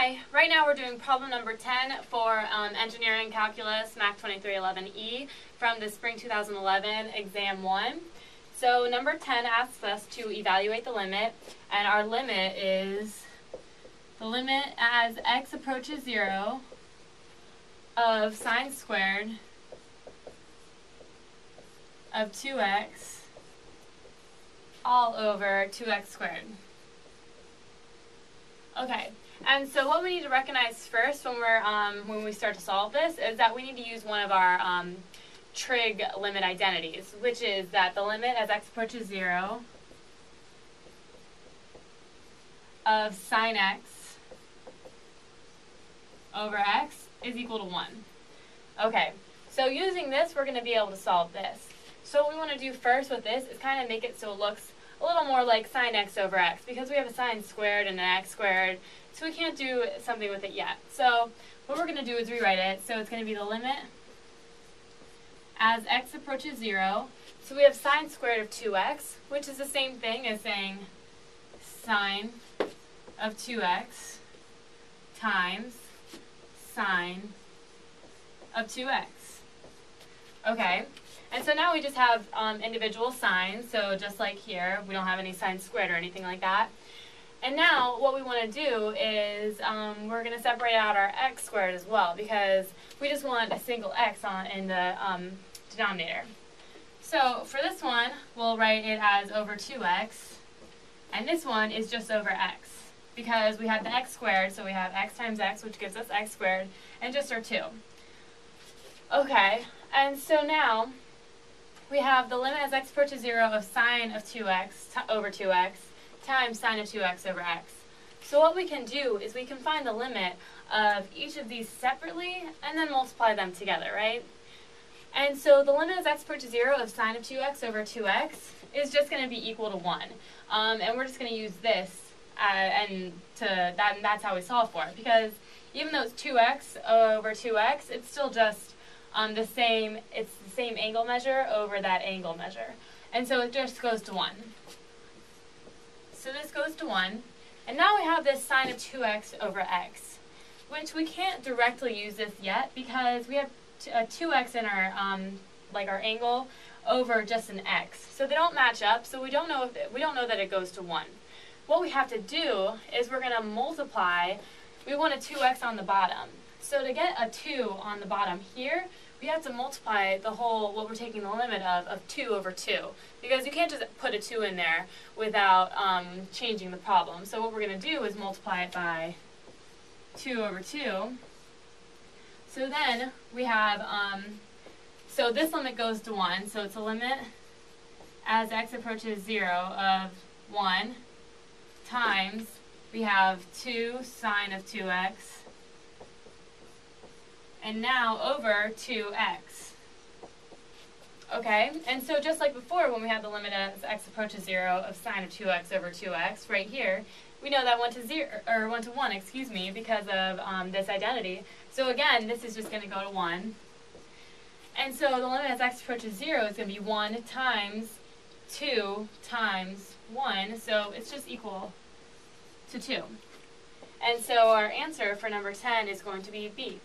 Hi, right now we're doing problem number 10 for Engineering Calculus MAC 2311E from the Spring 2011 Exam 1. So number 10 asks us to evaluate the limit, and our limit is the limit as x approaches 0 of sine squared of 2x all over 2x squared. Okay. And so what we need to recognize first when we start to solve this is that we need to use one of our trig limit identities, which is that the limit as x approaches 0 of sine x over x is equal to 1. Okay, so using this, we're going to be able to solve this. So what we want to do first with this is kind of make it so it looks a little more like sine x over x, because we have a sine squared and an x squared, so we can't do something with it yet. So what we're going to do is rewrite it. So it's going to be the limit as x approaches 0. So we have sine squared of 2x, which is the same thing as saying sine of 2x times sine of 2x. Okay. And so now we just have individual signs, so just like here, we don't have any sine squared or anything like that. And now what we want to do is we're going to separate out our x squared as well, because we just want a single x in the denominator. So for this one, we'll write it as over 2x, and this one is just over x, because we have the x squared, so we have x times x, which gives us x squared, and just our 2. Okay, and so now we have the limit as x approaches 0 of sine of 2x over 2x times sine of 2x over x. So what we can do is we can find the limit of each of these separately and then multiply them together, right? And so the limit as x approaches 0 of sine of 2x over 2x is just going to be equal to 1. And we're just going to use this and that's how we solve for it. Because even though it's 2x over 2x, it's still just it's the same angle measure over that angle measure. And so it just goes to 1. So this goes to 1. And now we have this sine of 2x over x, which we can't directly use this yet because we have a 2x in our our angle over just an x. So they don't match up, so we don't know that it goes to 1. What we have to do is we're going to multiply. We want a 2x on the bottom. So to get a 2 on the bottom here, we have to multiply the whole, what we're taking the limit of 2 over 2. Because you can't just put a 2 in there without changing the problem. So what we're going to do is multiply it by 2 over 2. So then we have, so this limit goes to 1. So it's a limit as x approaches 0 of 1 times, we have 2 sine of 2x. And now over 2x. Okay, and so just like before when we had the limit as x approaches 0 of sine of 2x over 2x, right here, we know that went to 1, excuse me, because of this identity. So again, this is just going to go to 1. And so the limit as x approaches 0 is going to be 1 times 2 times 1, so it's just equal to 2. And so our answer for number 10 is going to be B.